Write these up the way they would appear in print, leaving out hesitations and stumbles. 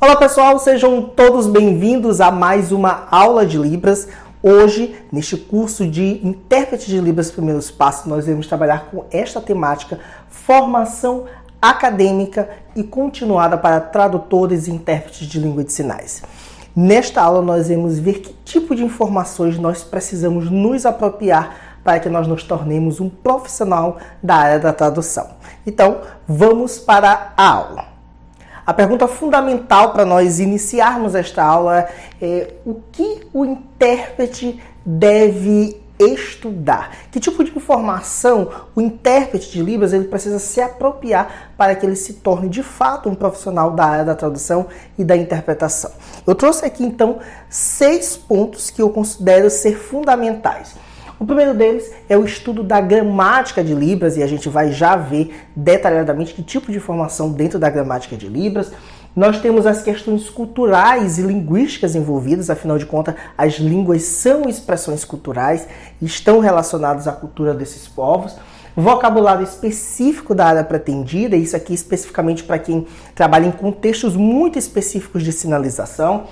Olá pessoal, sejam todos bem-vindos a mais uma aula de Libras. Hoje, neste curso de Intérprete de Libras Primeiros Passos, nós iremos trabalhar com esta temática, formação acadêmica e continuada para tradutores e intérpretes de língua de sinais. Nesta aula nós iremos ver que tipo de informações nós precisamos nos apropriar para que nós nos tornemos um profissional da área da tradução. Então, vamos para a aula. A pergunta fundamental para nós iniciarmos esta aula é o que o intérprete deve estudar? Que tipo de informação o intérprete de Libras ele precisa se apropriar para que ele se torne de fato um profissional da área da tradução e da interpretação? Eu trouxe aqui então 6 pontos que eu considero ser fundamentais. O primeiro deles é o estudo da gramática de Libras, e a gente vai já ver detalhadamente que tipo de informação dentro da gramática de Libras. Nós temos as questões culturais e linguísticas envolvidas, afinal de contas, as línguas são expressões culturais e estão relacionadas à cultura desses povos. Vocabulário específico da área pretendida, isso aqui especificamente para quem trabalha em contextos muito específicos de sinalização.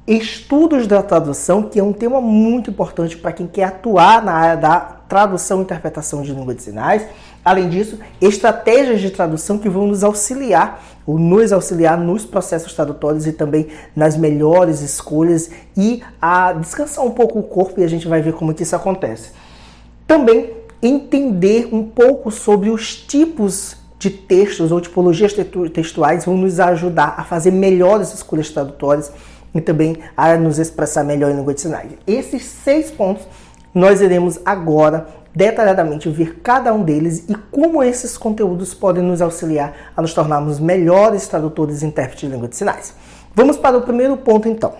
Estudos da tradução, que é um tema muito importante para quem quer atuar na área da tradução e interpretação de língua de sinais. Além disso, estratégias de tradução que vão nos auxiliar nos processos tradutórios e também nas melhores escolhas e a descansar um pouco o corpo, e a gente vai ver como que isso acontece. Também entender um pouco sobre os tipos de textos ou tipologias textuais vão nos ajudar a fazer melhores escolhas tradutórias e também a nos expressar melhor em língua de sinais. Esses 6 pontos nós iremos agora detalhadamente ver cada um deles e como esses conteúdos podem nos auxiliar a nos tornarmos melhores tradutores e intérpretes de língua de sinais. Vamos para o primeiro ponto então.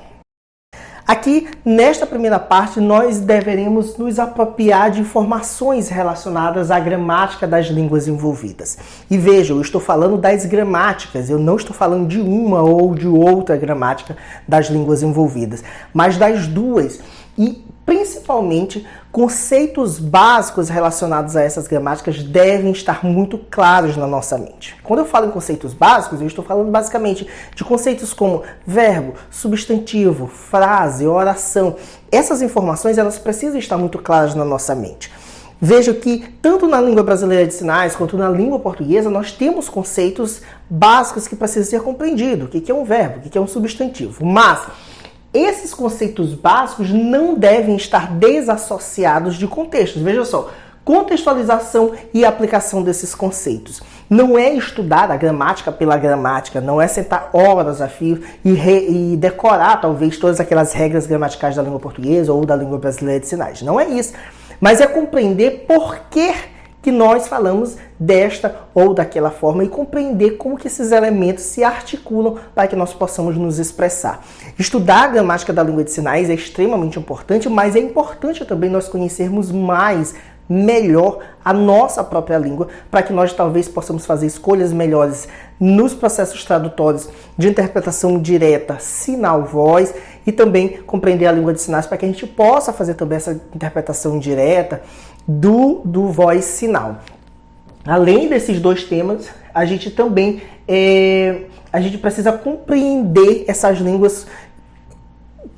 Aqui, nesta primeira parte, nós deveremos nos apropriar de informações relacionadas à gramática das línguas envolvidas. E vejam, eu estou falando das gramáticas, eu não estou falando de uma ou de outra gramática das línguas envolvidas, mas das duas. E, principalmente, conceitos básicos relacionados a essas gramáticas devem estar muito claros na nossa mente. Quando eu falo em conceitos básicos, eu estou falando basicamente de conceitos como verbo, substantivo, frase, oração. Essas informações elas precisam estar muito claras na nossa mente. Veja que tanto na língua brasileira de sinais quanto na língua portuguesa nós temos conceitos básicos que precisam ser compreendidos. O que é um verbo, o que é um substantivo. Mas esses conceitos básicos não devem estar desassociados de contextos. Veja só, contextualização e aplicação desses conceitos. Não é estudar a gramática pela gramática, não é sentar horas a fio e decorar talvez todas aquelas regras gramaticais da língua portuguesa ou da língua brasileira de sinais. Não é isso, mas é compreender por que nós falamos desta ou daquela forma e compreender como que esses elementos se articulam para que nós possamos nos expressar. Estudar a gramática da língua de sinais é extremamente importante, mas é importante também nós conhecermos melhor a nossa própria língua, para que nós talvez possamos fazer escolhas melhores nos processos tradutórios de interpretação direta, sinal-voz, e também compreender a língua de sinais para que a gente possa fazer também essa interpretação direta do voz-sinal. Além desses 2 temas, a gente também precisa compreender essas línguas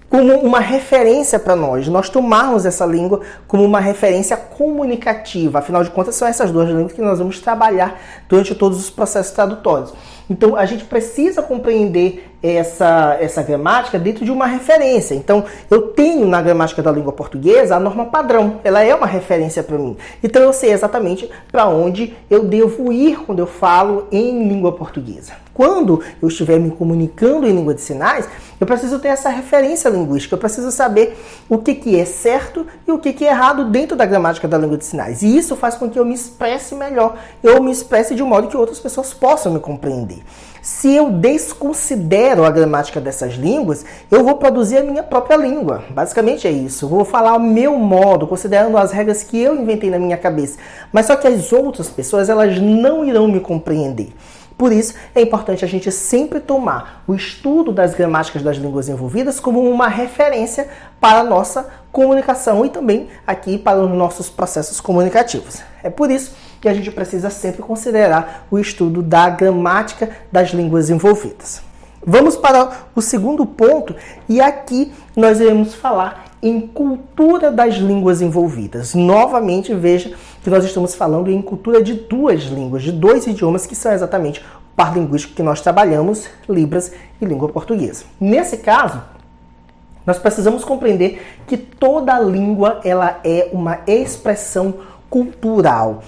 como uma referência para nós tomarmos essa língua como uma referência comunicativa. Afinal de contas, são essas 2 línguas que nós vamos trabalhar durante todos os processos tradutórios. Então, a gente precisa compreender essa gramática dentro de uma referência. Então, eu tenho na gramática da língua portuguesa a norma padrão. Ela é uma referência para mim. Então, eu sei exatamente para onde eu devo ir quando eu falo em língua portuguesa. Quando eu estiver me comunicando em língua de sinais, eu preciso ter essa referência linguística. Eu preciso saber o que é certo e o que é errado dentro da gramática da língua de sinais. E isso faz com que eu me expresse melhor. Eu me expresse de um modo que outras pessoas possam me compreender. Se eu desconsidero a gramática dessas línguas, eu vou produzir a minha própria língua. Basicamente é isso. Eu vou falar o meu modo, considerando as regras que eu inventei na minha cabeça. Mas só que as outras pessoas, elas não irão me compreender. Por isso, é importante a gente sempre tomar o estudo das gramáticas das línguas envolvidas como uma referência para a nossa comunicação e também aqui para os nossos processos comunicativos. É por isso que a gente precisa sempre considerar o estudo da gramática das línguas envolvidas. Vamos para o segundo ponto, e aqui nós iremos falar em cultura das línguas envolvidas. Novamente, veja que nós estamos falando em cultura de duas línguas, de dois idiomas que são exatamente o par linguístico que nós trabalhamos, Libras e língua portuguesa. Nesse caso, nós precisamos compreender que toda língua ela é uma expressão cultural.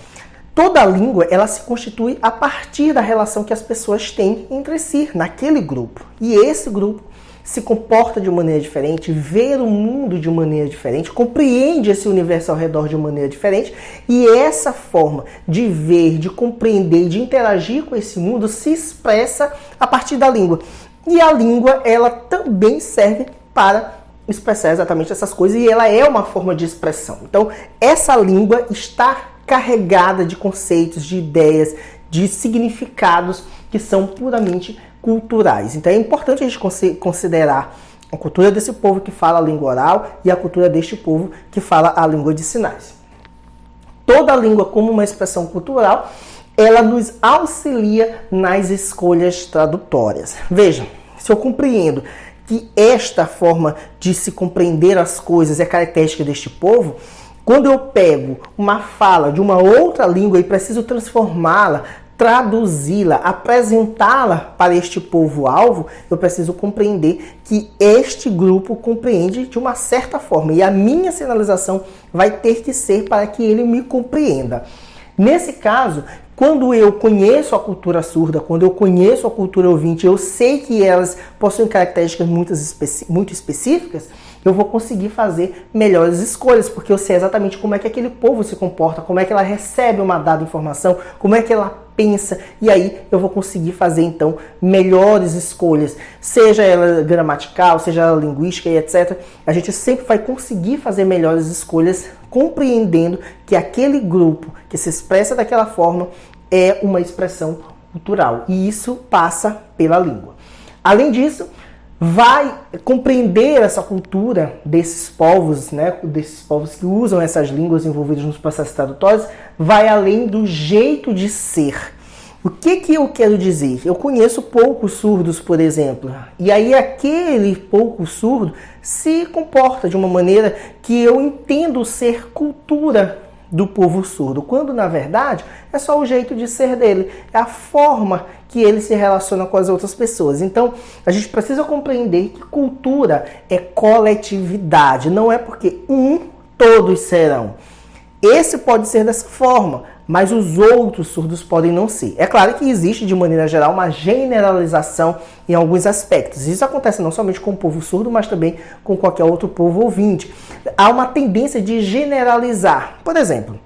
Toda língua ela se constitui a partir da relação que as pessoas têm entre si, naquele grupo. E esse grupo se comporta de maneira diferente, vê o mundo de maneira diferente, compreende esse universo ao redor de maneira diferente, e essa forma de ver, de compreender, de interagir com esse mundo se expressa a partir da língua. E a língua, ela também serve para expressar exatamente essas coisas, e ela é uma forma de expressão. Então, essa língua está carregada de conceitos, de ideias, de significados que são puramente culturais. Então é importante a gente considerar a cultura desse povo que fala a língua oral e a cultura deste povo que fala a língua de sinais. Toda língua como uma expressão cultural, ela nos auxilia nas escolhas tradutórias. Veja, se eu compreendo que esta forma de se compreender as coisas é característica deste povo, quando eu pego uma fala de uma outra língua e preciso transformá-la, traduzi-la, apresentá-la para este povo-alvo, eu preciso compreender que este grupo compreende de uma certa forma. E a minha sinalização vai ter que ser para que ele me compreenda. Nesse caso, quando eu conheço a cultura surda, quando eu conheço a cultura ouvinte, eu sei que elas possuem características muito específicas, eu vou conseguir fazer melhores escolhas, porque eu sei exatamente como é que aquele povo se comporta, como é que ela recebe uma dada informação, como é que ela pensa, e aí eu vou conseguir fazer, então, melhores escolhas, seja ela gramatical, seja ela linguística e etc. A gente sempre vai conseguir fazer melhores escolhas compreendendo que aquele grupo que se expressa daquela forma é uma expressão cultural, e isso passa pela língua. Além disso, vai compreender essa cultura desses povos, né, desses povos que usam essas línguas envolvidas nos processos tradutórios, vai além do jeito de ser. O que eu quero dizer? Eu conheço poucos surdos, por exemplo, e aí aquele pouco surdo se comporta de uma maneira que eu entendo ser cultura do povo surdo, quando na verdade é só o jeito de ser dele, é a forma que ele se relaciona com as outras pessoas. Então a gente precisa compreender que cultura é coletividade, não é porque todos serão. Esse pode ser dessa forma, mas os outros surdos podem não ser. É claro que existe, de maneira geral, uma generalização em alguns aspectos. Isso acontece não somente com o povo surdo, mas também com qualquer outro povo ouvinte. Há uma tendência de generalizar. Por exemplo,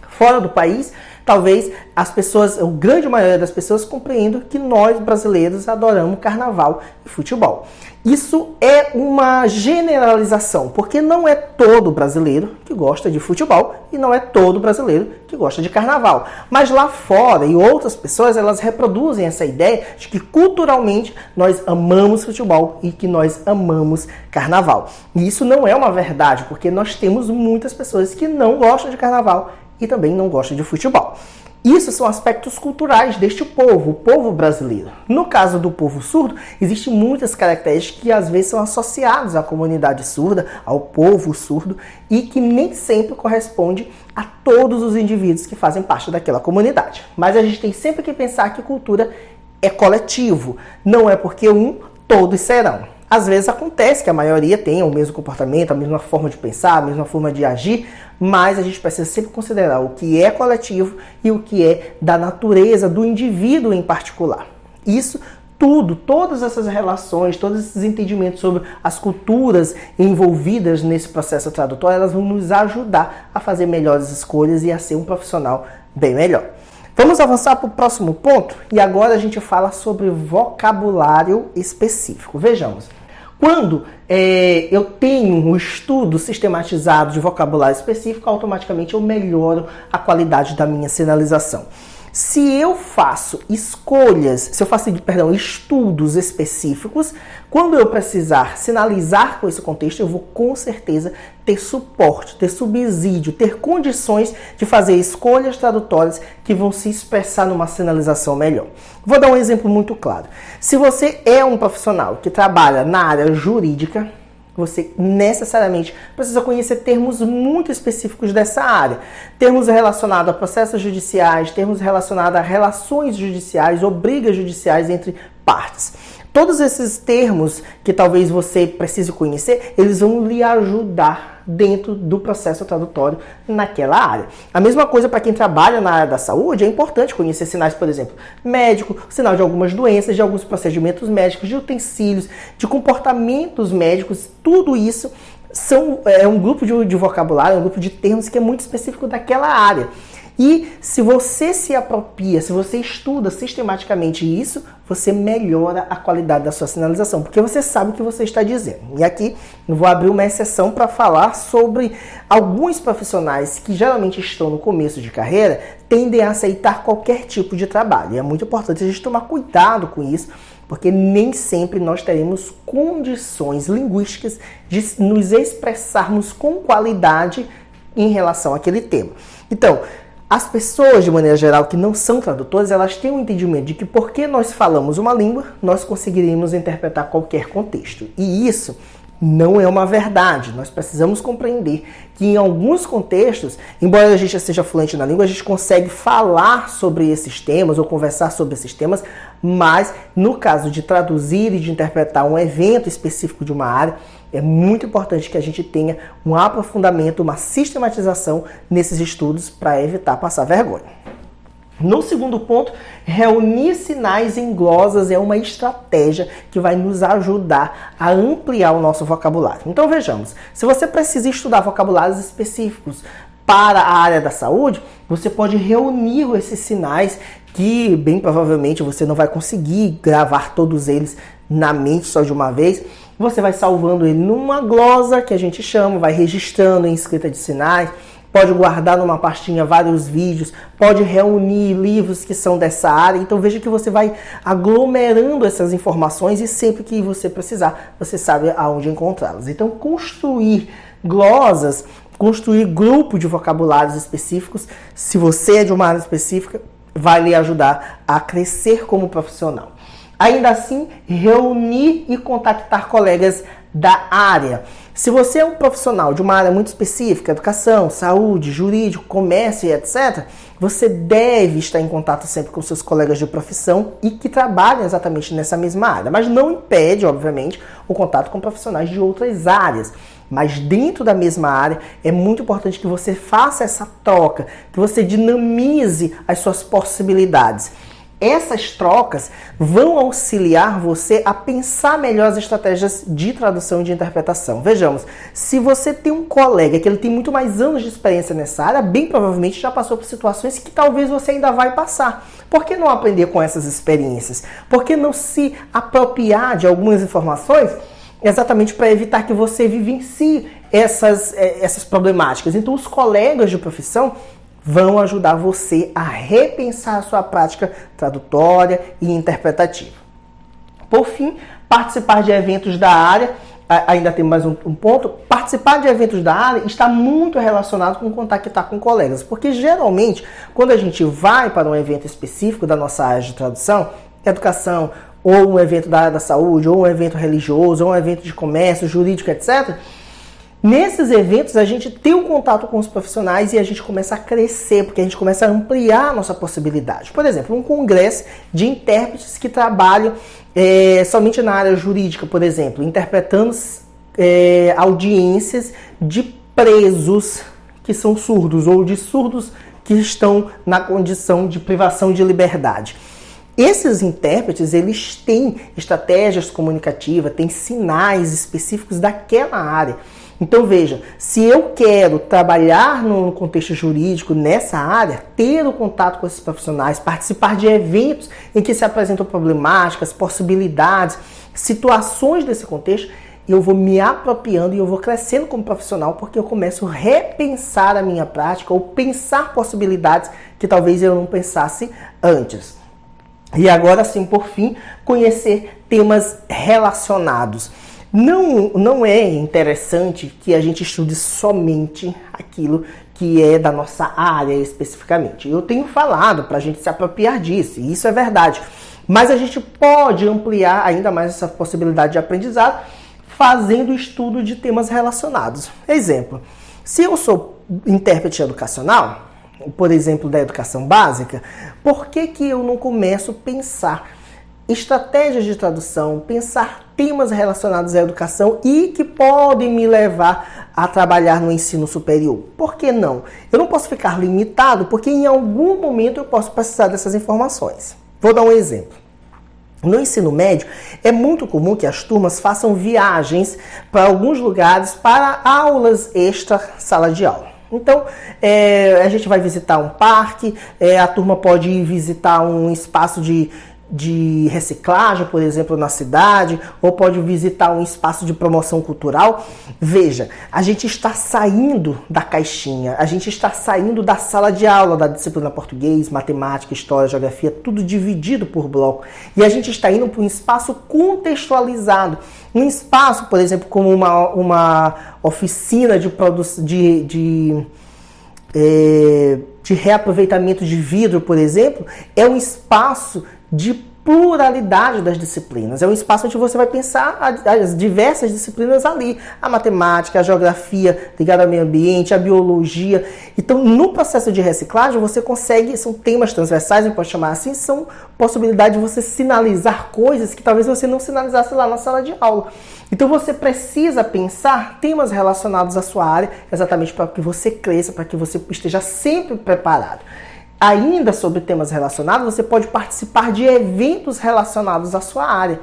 fora do país, talvez as pessoas, a grande maioria das pessoas compreendam que nós brasileiros adoramos carnaval e futebol. Isso é uma generalização, porque não é todo brasileiro que gosta de futebol e não é todo brasileiro que gosta de carnaval. Mas lá fora e outras pessoas, elas reproduzem essa ideia de que culturalmente nós amamos futebol e que nós amamos carnaval. E isso não é uma verdade, porque nós temos muitas pessoas que não gostam de carnaval e também não gostam de futebol. Isso são aspectos culturais deste povo, o povo brasileiro. No caso do povo surdo, existem muitas características que às vezes são associadas à comunidade surda, ao povo surdo, e que nem sempre corresponde a todos os indivíduos que fazem parte daquela comunidade. Mas a gente tem sempre que pensar que cultura é coletivo, não é porque todos serão. Às vezes acontece que a maioria tenha o mesmo comportamento, a mesma forma de pensar, a mesma forma de agir, mas a gente precisa sempre considerar o que é coletivo e o que é da natureza do indivíduo em particular. Isso tudo, todas essas relações, todos esses entendimentos sobre as culturas envolvidas nesse processo tradutório, elas vão nos ajudar a fazer melhores escolhas e a ser um profissional bem melhor. Vamos avançar para o próximo ponto e agora a gente fala sobre vocabulário específico. Vejamos, quando eu tenho um estudo sistematizado de vocabulário específico, automaticamente eu melhoro a qualidade da minha sinalização. Se eu faço estudos específicos, quando eu precisar sinalizar com esse contexto, eu vou com certeza ter suporte, ter subsídio, ter condições de fazer escolhas tradutórias que vão se expressar numa sinalização melhor. Vou dar um exemplo muito claro. Se você é um profissional que trabalha na área jurídica, você necessariamente precisa conhecer termos muito específicos dessa área. Termos relacionados a processos judiciais, termos relacionados a relações judiciais ou brigas judiciais entre partes. Todos esses termos que talvez você precise conhecer, eles vão lhe ajudar dentro do processo tradutório naquela área. A mesma coisa para quem trabalha na área da saúde, é importante conhecer sinais, por exemplo, médico, sinal de algumas doenças, de alguns procedimentos médicos, de utensílios, de comportamentos médicos, tudo isso é um grupo de vocabulário, é um grupo de termos que é muito específico daquela área. E se você se apropria, se você estuda sistematicamente isso, você melhora a qualidade da sua sinalização, porque você sabe o que você está dizendo. E aqui eu vou abrir uma exceção para falar sobre alguns profissionais que geralmente estão no começo de carreira, tendem a aceitar qualquer tipo de trabalho. E é muito importante a gente tomar cuidado com isso, porque nem sempre nós teremos condições linguísticas de nos expressarmos com qualidade em relação àquele tema. Então, as pessoas, de maneira geral, que não são tradutores, elas têm um entendimento de que porque nós falamos uma língua, nós conseguiríamos interpretar qualquer contexto. E isso não é uma verdade. Nós precisamos compreender que em alguns contextos, embora a gente seja fluente na língua, a gente consegue falar sobre esses temas ou conversar sobre esses temas, mas no caso de traduzir e de interpretar um evento específico de uma área, é muito importante que a gente tenha um aprofundamento, uma sistematização nesses estudos para evitar passar vergonha. No segundo ponto, reunir sinais em glosas é uma estratégia que vai nos ajudar a ampliar o nosso vocabulário. Então vejamos, se você precisa estudar vocabulários específicos para a área da saúde, você pode reunir esses sinais que bem provavelmente você não vai conseguir gravar todos eles na mente só de uma vez. Você vai salvando ele numa glosa, que a gente chama, vai registrando em escrita de sinais, pode guardar numa pastinha vários vídeos, pode reunir livros que são dessa área. Então veja que você vai aglomerando essas informações e sempre que você precisar, você sabe aonde encontrá-las. Então construir glosas, construir grupo de vocabulários específicos, se você é de uma área específica, vai lhe ajudar a crescer como profissional. Ainda assim, reunir e contactar colegas da área. Se você é um profissional de uma área muito específica, educação, saúde, jurídico, comércio e etc., você deve estar em contato sempre com seus colegas de profissão e que trabalham exatamente nessa mesma área. Mas não impede, obviamente, o contato com profissionais de outras áreas. Mas dentro da mesma área, é muito importante que você faça essa troca, que você dinamize as suas possibilidades. Essas trocas vão auxiliar você a pensar melhor as estratégias de tradução e de interpretação. Vejamos, se você tem um colega que ele tem muito mais anos de experiência nessa área, bem provavelmente já passou por situações que talvez você ainda vai passar. Por que não aprender com essas experiências? Por que não se apropriar de algumas informações exatamente para evitar que você vivencie essas problemáticas? Então, os colegas de profissão vão ajudar você a repensar a sua prática tradutória e interpretativa. Por fim, participar de eventos da área. Ainda tem mais um ponto. Participar de eventos da área está muito relacionado com contactar com colegas, porque geralmente, quando a gente vai para um evento específico da nossa área de tradução, educação, ou um evento da área da saúde, ou um evento religioso, ou um evento de comércio, jurídico, etc., nesses eventos, a gente tem um contato com os profissionais e a gente começa a crescer, porque a gente começa a ampliar a nossa possibilidade. Por exemplo, um congresso de intérpretes que trabalham somente na área jurídica, por exemplo, interpretando audiências de presos que são surdos ou de surdos que estão na condição de privação de liberdade. Esses intérpretes, eles têm estratégias comunicativas, têm sinais específicos daquela área. Então veja, se eu quero trabalhar no contexto jurídico nessa área, ter o contato com esses profissionais, participar de eventos em que se apresentam problemáticas, possibilidades, situações desse contexto, eu vou me apropriando e eu vou crescendo como profissional, porque eu começo a repensar a minha prática ou pensar possibilidades que talvez eu não pensasse antes. E agora sim, por fim, conhecer temas relacionados. Não é interessante que a gente estude somente aquilo que é da nossa área especificamente. Eu tenho falado para a gente se apropriar disso, e isso é verdade. Mas a gente pode ampliar ainda mais essa possibilidade de aprendizado fazendo estudo de temas relacionados. Exemplo, se eu sou intérprete educacional, por exemplo, da educação básica, por que eu não começo a pensar estratégias de tradução, pensar temas relacionados à educação e que podem me levar a trabalhar no ensino superior? Por que não? Eu não posso ficar limitado, porque em algum momento eu posso precisar dessas informações. Vou dar um exemplo. No ensino médio, é muito comum que as turmas façam viagens para alguns lugares para aulas extra sala de aula. Então, a gente vai visitar um parque, a turma pode ir visitar um espaço de reciclagem, por exemplo, na cidade, ou pode visitar um espaço de promoção cultural. Veja, a gente está saindo da caixinha, a gente está saindo da sala de aula, da disciplina português, matemática, história, geografia, tudo dividido por bloco. E a gente está indo para um espaço contextualizado. Um espaço, por exemplo, como uma oficina de reaproveitamento de vidro, por exemplo, é um espaço de pluralidade das disciplinas. É um espaço onde você vai pensar as diversas disciplinas ali. A matemática, a geografia ligada ao meio ambiente, a biologia. Então, no processo de reciclagem, você consegue, são temas transversais, a gente pode chamar assim, são possibilidade de você sinalizar coisas que talvez você não sinalizasse lá na sala de aula. Então, você precisa pensar temas relacionados à sua área, exatamente para que você cresça, para que você esteja sempre preparado. Ainda sobre temas relacionados, você pode participar de eventos relacionados à sua área.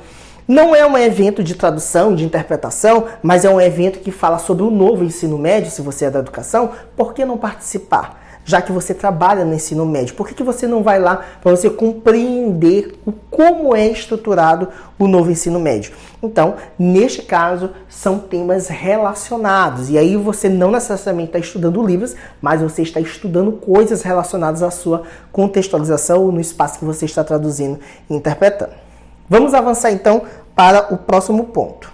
Não é um evento de tradução, de interpretação, mas é um evento que fala sobre o novo ensino médio, se você é da educação. Por que não participar? Já que você trabalha no ensino médio, por que você não vai lá para você compreender como é estruturado o novo ensino médio? Então, neste caso, são temas relacionados. E aí você não necessariamente está estudando livros, mas você está estudando coisas relacionadas à sua contextualização no espaço que você está traduzindo e interpretando. Vamos avançar então para o próximo ponto.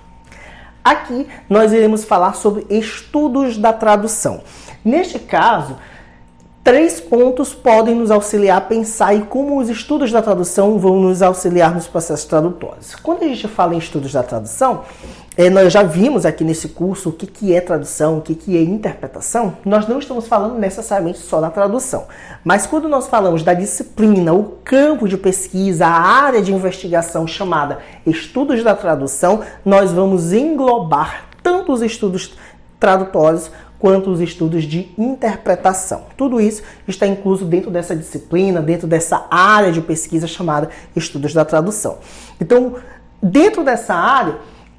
Aqui nós iremos falar sobre estudos da tradução. Neste caso, 3 pontos podem nos auxiliar a pensar em como os estudos da tradução vão nos auxiliar nos processos tradutores. Quando a gente fala em estudos da tradução, nós já vimos aqui nesse curso o que é tradução, o que é interpretação. Nós não estamos falando necessariamente só da tradução, mas quando nós falamos da disciplina, o campo de pesquisa, a área de investigação chamada estudos da tradução, nós vamos englobar tanto os estudos tradutórios quanto os estudos de interpretação. Tudo isso está incluso dentro dessa disciplina, dentro dessa área de pesquisa chamada estudos da tradução. Então, dentro dessa área,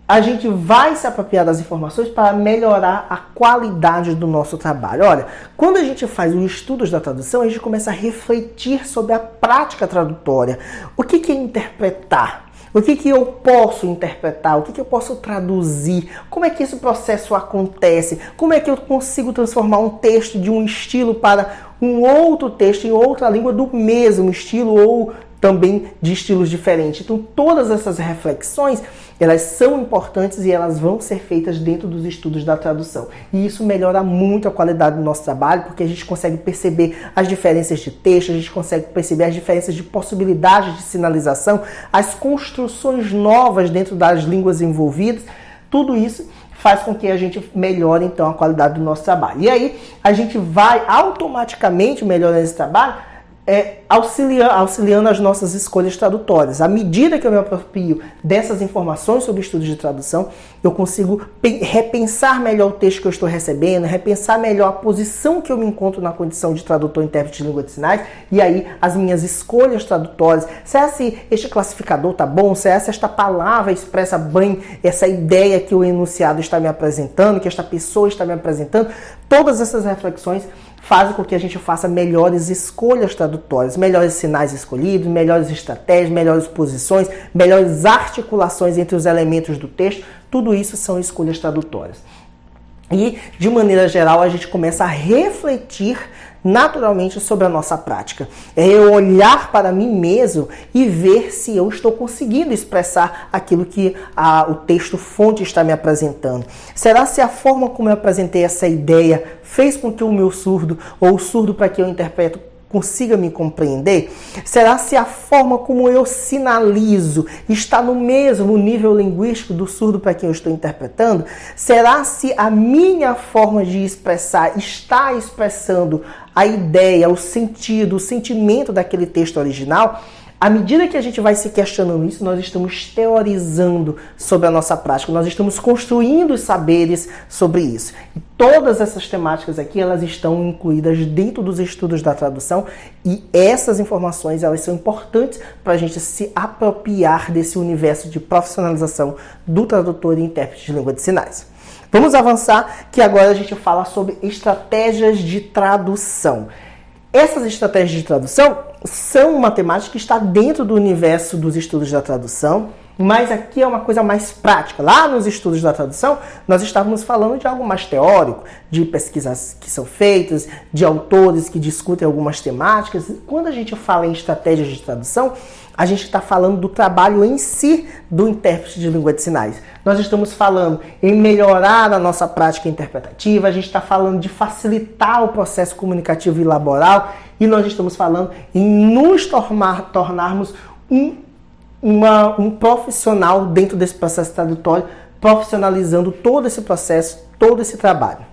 a gente vai se apropriar das informações para melhorar a qualidade do nosso trabalho. Olha, quando a gente faz os estudos da tradução, a gente começa a refletir sobre a prática tradutória. O que é interpretar? O que eu posso interpretar? O que eu posso traduzir? Como é que esse processo acontece? Como é que eu consigo transformar um texto de um estilo para um outro texto em outra língua do mesmo estilo ou também de estilos diferentes? Então, todas essas reflexões, elas são importantes e elas vão ser feitas dentro dos estudos da tradução. E isso melhora muito a qualidade do nosso trabalho, porque a gente consegue perceber as diferenças de texto, a gente consegue perceber as diferenças de possibilidades de sinalização, as construções novas dentro das línguas envolvidas. Tudo isso faz com que a gente melhore, então, a qualidade do nosso trabalho. E aí, a gente vai automaticamente melhorando esse trabalho, auxiliando as nossas escolhas tradutórias. À medida que eu me aproprio dessas informações sobre estudos de tradução, eu consigo repensar melhor o texto que eu estou recebendo, repensar melhor a posição que eu me encontro na condição de tradutor e intérprete de língua de sinais, e aí as minhas escolhas tradutórias, se este classificador está bom, se esta palavra expressa bem essa ideia que o enunciado está me apresentando, que esta pessoa está me apresentando, todas essas reflexões fazem com que a gente faça melhores escolhas tradutórias, melhores sinais escolhidos, melhores estratégias, melhores posições, melhores articulações entre os elementos do texto. Tudo isso são escolhas tradutórias. E, de maneira geral, a gente começa a refletir naturalmente sobre a nossa prática. É eu olhar para mim mesmo e ver se eu estou conseguindo expressar aquilo que o texto fonte está me apresentando. Será se a forma como eu apresentei essa ideia fez com que o meu surdo, ou o surdo para que eu interpreto, consiga me compreender? Será se a forma como eu sinalizo está no mesmo nível linguístico do surdo para quem eu estou interpretando? Será se a minha forma de expressar está expressando a ideia, o sentido, o sentimento daquele texto original? À medida que a gente vai se questionando isso, nós estamos teorizando sobre a nossa prática, nós estamos construindo os saberes sobre isso. E todas essas temáticas aqui, elas estão incluídas dentro dos estudos da tradução e essas informações, elas são importantes para a gente se apropriar desse universo de profissionalização do tradutor e intérprete de língua de sinais. Vamos avançar, que agora a gente fala sobre estratégias de tradução. Essas estratégias de tradução são uma temática que está dentro do universo dos estudos da tradução, mas aqui é uma coisa mais prática. Lá nos estudos da tradução, nós estávamos falando de algo mais teórico, de pesquisas que são feitas, de autores que discutem algumas temáticas. Quando a gente fala em estratégias de tradução, a gente está falando do trabalho em si do intérprete de língua de sinais. Nós estamos falando em melhorar a nossa prática interpretativa, a gente está falando de facilitar o processo comunicativo e laboral, e nós estamos falando em nos tornarmos um profissional dentro desse processo tradutório, profissionalizando todo esse processo, todo esse trabalho.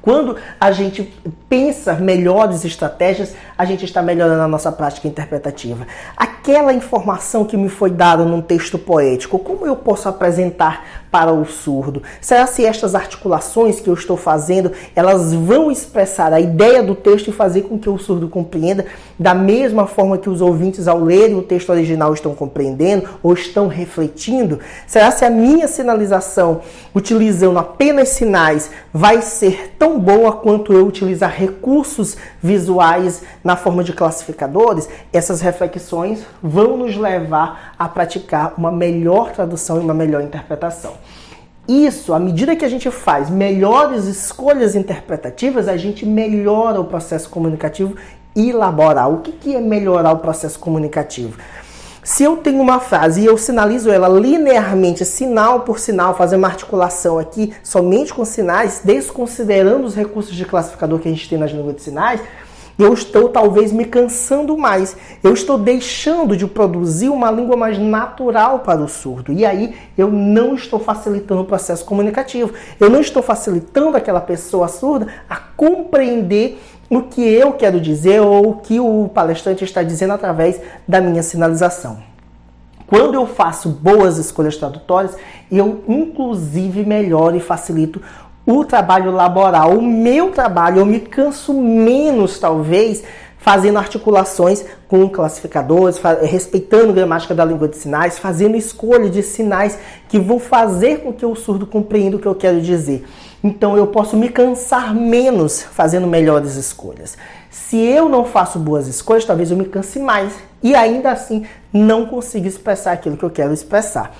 Quando a gente pensa melhores estratégias, a gente está melhorando a nossa prática interpretativa. Aquela informação que me foi dada num texto poético, como eu posso apresentar para o surdo? Será se estas articulações que eu estou fazendo, elas vão expressar a ideia do texto e fazer com que o surdo compreenda da mesma forma que os ouvintes, ao lerem o texto original, estão compreendendo ou estão refletindo? Será se a minha sinalização, utilizando apenas sinais, vai ser tão boa quanto eu utilizar recursos visuais na forma de classificadores? Essas reflexões vão nos levar a praticar uma melhor tradução e uma melhor interpretação. Isso, à medida que a gente faz melhores escolhas interpretativas, a gente melhora o processo comunicativo e laboral. O que é melhorar o processo comunicativo? Se eu tenho uma frase e eu sinalizo ela linearmente, sinal por sinal, fazer uma articulação aqui somente com sinais, desconsiderando os recursos de classificador que a gente tem nas línguas de sinais, eu estou talvez me cansando mais. Eu estou deixando de produzir uma língua mais natural para o surdo. E aí eu não estou facilitando o processo comunicativo. Eu não estou facilitando aquela pessoa surda a compreender o que eu quero dizer ou o que o palestrante está dizendo através da minha sinalização. Quando eu faço boas escolhas tradutórias, eu inclusive melhoro e facilito o trabalho laboral. O meu trabalho, eu me canso menos talvez fazendo articulações com classificadores, respeitando a gramática da língua de sinais, fazendo escolha de sinais que vão fazer com que o surdo compreenda o que eu quero dizer. Então eu posso me cansar menos fazendo melhores escolhas. Se eu não faço boas escolhas, talvez eu me canse mais e ainda assim não consiga expressar aquilo que eu quero expressar.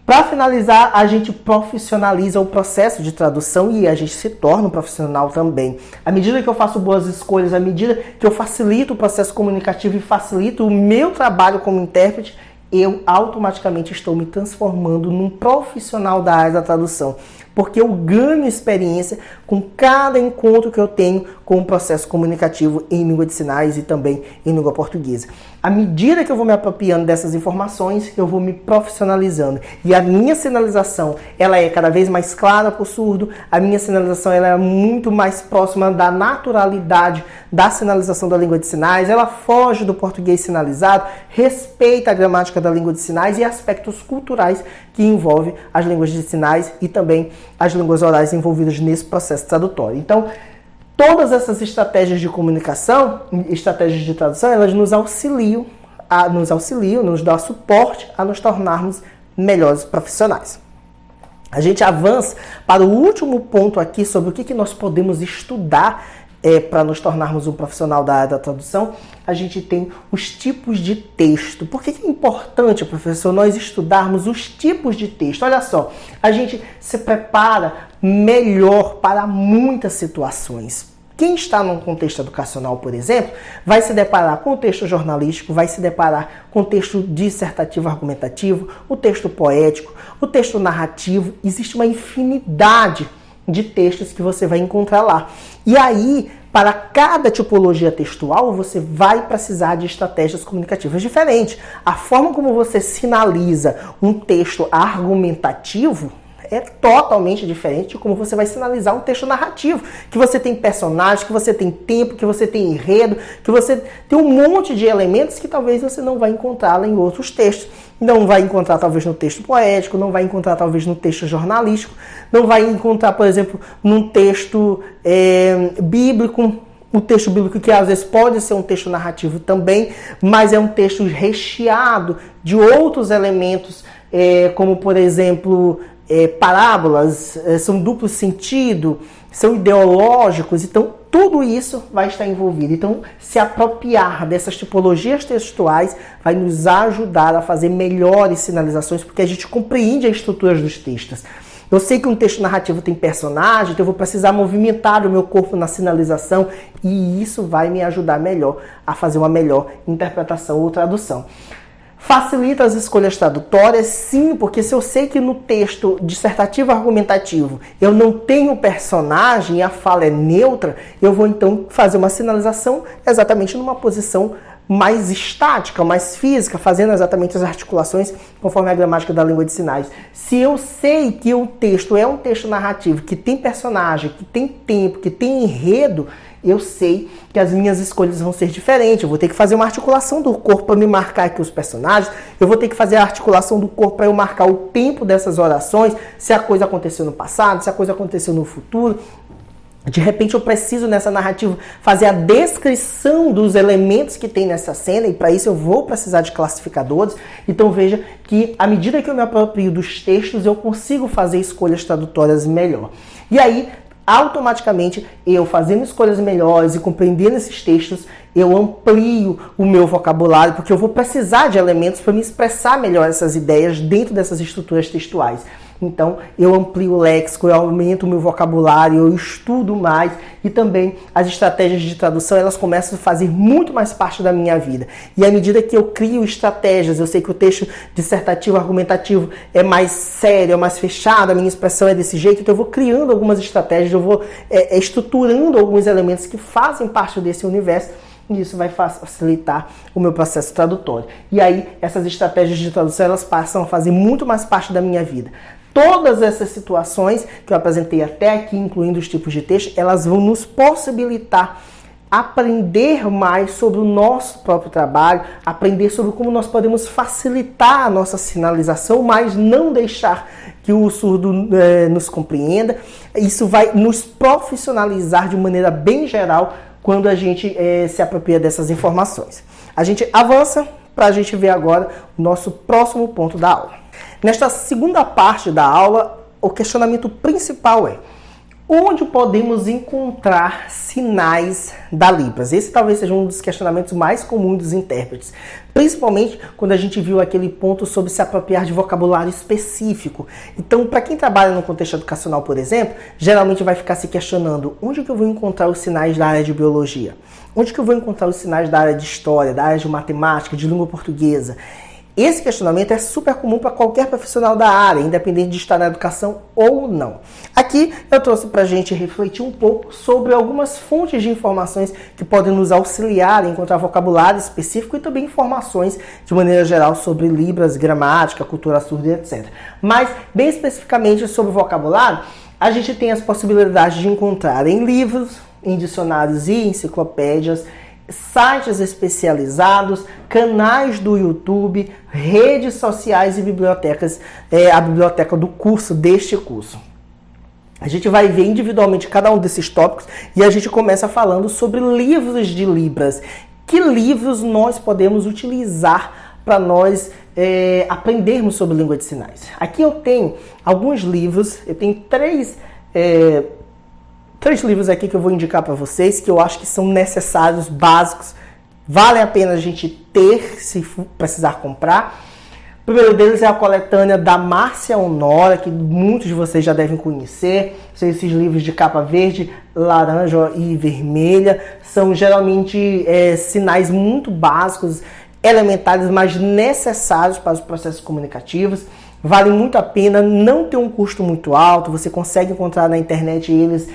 Para finalizar, a gente profissionaliza o processo de tradução e a gente se torna um profissional também. À medida que eu faço boas escolhas, à medida que eu facilito o processo comunicativo e facilito o meu trabalho como intérprete, eu automaticamente estou me transformando num profissional da área da tradução, porque eu ganho experiência com cada encontro que eu tenho com o processo comunicativo em língua de sinais e também em língua portuguesa. À medida que eu vou me apropriando dessas informações, eu vou me profissionalizando. E a minha sinalização, ela é cada vez mais clara para o surdo, a minha sinalização ela é muito mais próxima da naturalidade da sinalização da língua de sinais, ela foge do português sinalizado, respeita a gramática da língua de sinais e aspectos culturais que envolvem as línguas de sinais e também as línguas orais envolvidas nesse processo tradutório. Então, todas essas estratégias de comunicação, estratégias de tradução, elas nos auxiliam, nos dão suporte a nos tornarmos melhores profissionais. A gente avança para o último ponto aqui sobre o que nós podemos estudar para nos tornarmos um profissional da área da tradução, a gente tem os tipos de texto. Por que é importante, professor, nós estudarmos os tipos de texto? Olha só, a gente se prepara melhor para muitas situações. Quem está num contexto educacional, por exemplo, vai se deparar com o texto jornalístico, vai se deparar com o texto dissertativo argumentativo, o texto poético, o texto narrativo. Existe uma infinidade de textos que você vai encontrar lá. E aí, para cada tipologia textual, você vai precisar de estratégias comunicativas diferentes. A forma como você sinaliza um texto argumentativo é totalmente diferente de como você vai sinalizar um texto narrativo, que você tem personagens, que você tem tempo, que você tem enredo, que você tem um monte de elementos que talvez você não vai encontrar lá em outros textos. Não vai encontrar talvez no texto poético, não vai encontrar talvez no texto jornalístico, não vai encontrar, por exemplo, num texto bíblico, um texto bíblico que às vezes pode ser um texto narrativo também, mas é um texto recheado de outros elementos, como por exemplo, parábolas, são duplo sentido, são ideológicos, então tudo isso vai estar envolvido. Então, se apropriar dessas tipologias textuais vai nos ajudar a fazer melhores sinalizações, porque a gente compreende as estruturas dos textos. Eu sei que um texto narrativo tem personagem, então eu vou precisar movimentar o meu corpo na sinalização e isso vai me ajudar melhor a fazer uma melhor interpretação ou tradução. Facilita as escolhas tradutórias, sim, porque se eu sei que no texto dissertativo argumentativo eu não tenho personagem e a fala é neutra, eu vou então fazer uma sinalização exatamente numa posição mais estática, mais física, fazendo exatamente as articulações conforme a gramática da língua de sinais. Se eu sei que o texto é um texto narrativo, que tem personagem, que tem tempo, que tem enredo, eu sei que as minhas escolhas vão ser diferentes. Eu vou ter que fazer uma articulação do corpo para me marcar aqui os personagens. Eu vou ter que fazer a articulação do corpo para eu marcar o tempo dessas orações, se a coisa aconteceu no passado, se a coisa aconteceu no futuro. De repente eu preciso nessa narrativa fazer a descrição dos elementos que tem nessa cena e para isso eu vou precisar de classificadores. Então veja que à medida que eu me aproprio dos textos eu consigo fazer escolhas tradutórias melhor. E aí automaticamente eu fazendo escolhas melhores e compreendendo esses textos, eu amplio o meu vocabulário, porque eu vou precisar de elementos para me expressar melhor essas ideias dentro dessas estruturas textuais. Então, eu amplio o léxico, eu aumento o meu vocabulário, eu estudo mais e também as estratégias de tradução, elas começam a fazer muito mais parte da minha vida. E à medida que eu crio estratégias, eu sei que o texto dissertativo, argumentativo é mais sério, é mais fechado, a minha expressão é desse jeito, então eu vou criando algumas estratégias, eu vou estruturando alguns elementos que fazem parte desse universo. E isso vai facilitar o meu processo tradutório. E aí, essas estratégias de tradução, elas passam a fazer muito mais parte da minha vida. Todas essas situações que eu apresentei até aqui, incluindo os tipos de texto, elas vão nos possibilitar aprender mais sobre o nosso próprio trabalho, aprender sobre como nós podemos facilitar a nossa sinalização, mas não deixar que o surdo nos compreenda. Isso vai nos profissionalizar de maneira bem geral quando a gente se apropria dessas informações. A gente avança para a gente ver agora o nosso próximo ponto da aula. Nesta segunda parte da aula, o questionamento principal é: onde podemos encontrar sinais da Libras? Esse talvez seja um dos questionamentos mais comuns dos intérpretes, principalmente quando a gente viu aquele ponto sobre se apropriar de vocabulário específico. Então, para quem trabalha no contexto educacional, por exemplo, geralmente vai ficar se questionando: onde que eu vou encontrar os sinais da área de biologia? Onde que eu vou encontrar os sinais da área de história, da área de matemática, de língua portuguesa? Esse questionamento é super comum para qualquer profissional da área, independente de estar na educação ou não. Aqui eu trouxe para a gente refletir um pouco sobre algumas fontes de informações que podem nos auxiliar a encontrar vocabulário específico e também informações de maneira geral sobre Libras, gramática, cultura surda, etc. Mas, bem especificamente sobre vocabulário, a gente tem as possibilidades de encontrar em livros, em dicionários e enciclopédias, sites especializados, canais do YouTube, redes sociais e bibliotecas, a biblioteca do curso, deste curso. A gente vai ver individualmente cada um desses tópicos e a gente começa falando sobre livros de Libras. Que livros nós podemos utilizar para nós aprendermos sobre língua de sinais? Aqui eu tenho alguns livros, eu tenho três 3 livros aqui que eu vou indicar para vocês, que eu acho que são necessários, básicos, vale a pena a gente ter, se precisar comprar. O primeiro deles é a coletânea da Márcia Honora, que muitos de vocês já devem conhecer. São esses livros de capa verde, laranja e vermelha. São geralmente sinais muito básicos, elementares, mas necessários para os processos comunicativos. Vale muito a pena, não tem um custo muito alto, você consegue encontrar na internet eles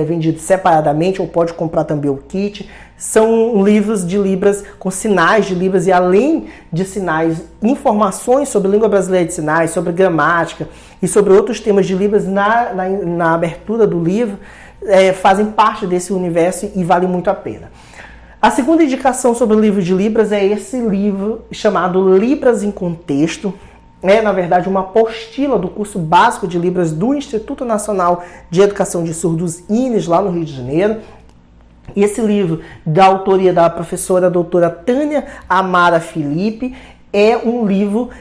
vendidos separadamente ou pode comprar também o kit. São livros de Libras com sinais de Libras e além de sinais, informações sobre língua brasileira de sinais, sobre gramática e sobre outros temas de Libras na abertura do livro, fazem parte desse universo e vale muito a pena. A segunda indicação sobre o livro de Libras é esse livro chamado Libras em Contexto. É, na verdade, uma apostila do curso básico de Libras do Instituto Nacional de Educação de Surdos, INES, lá no Rio de Janeiro. E esse livro, da autoria da professora doutora Tânia Amara Felipe, é um livro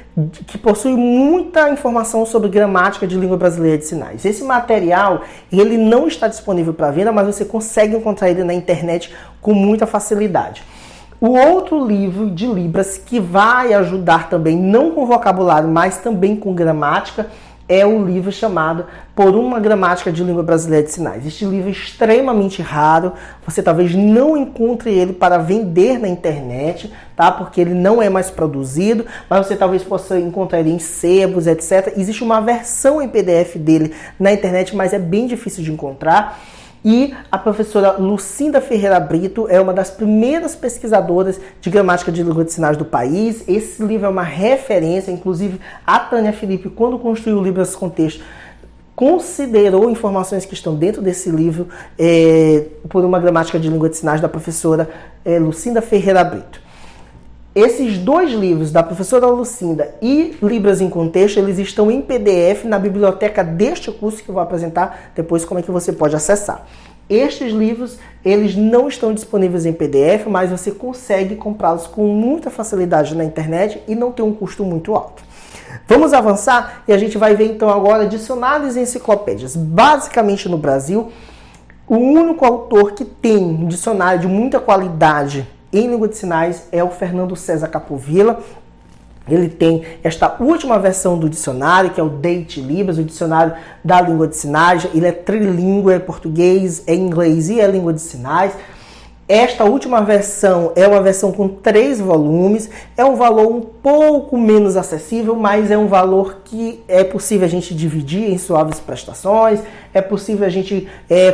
que possui muita informação sobre gramática de língua brasileira de sinais. Esse material, ele não está disponível para venda, mas você consegue encontrar ele na internet com muita facilidade. O outro livro de Libras que vai ajudar também, não com vocabulário, mas também com gramática, é o livro chamado Por uma Gramática de Língua Brasileira de Sinais. Este livro é extremamente raro, você talvez não encontre ele para vender na internet, tá? Porque ele não é mais produzido, mas você talvez possa encontrar ele em sebos, etc. Existe uma versão em PDF dele na internet, mas é bem difícil de encontrar. E a professora Lucinda Ferreira Brito é uma das primeiras pesquisadoras de gramática de língua de sinais do país. Esse livro é uma referência, inclusive a Tânia Felipe, quando construiu o Libras Contexto, considerou informações que estão dentro desse livro por uma gramática de língua de sinais da professora Lucinda Ferreira Brito. Esses 2 livros, da professora Lucinda e Libras em Contexto, eles estão em PDF na biblioteca deste curso que eu vou apresentar depois como é que você pode acessar. Estes livros, eles não estão disponíveis em PDF, mas você consegue comprá-los com muita facilidade na internet e não tem um custo muito alto. Vamos avançar e a gente vai ver então agora dicionários e enciclopédias. Basicamente no Brasil, o único autor que tem um dicionário de muita qualidade em língua de sinais é o Fernando César Capovilla. Ele tem esta última versão do dicionário, que é o Date Libras, o dicionário da língua de sinais. Ele é trilingüe, é português, é inglês e é língua de sinais. Esta última versão é uma versão com 3 volumes, é um valor um pouco menos acessível, mas é um valor que é possível a gente dividir em suaves prestações, é possível a gente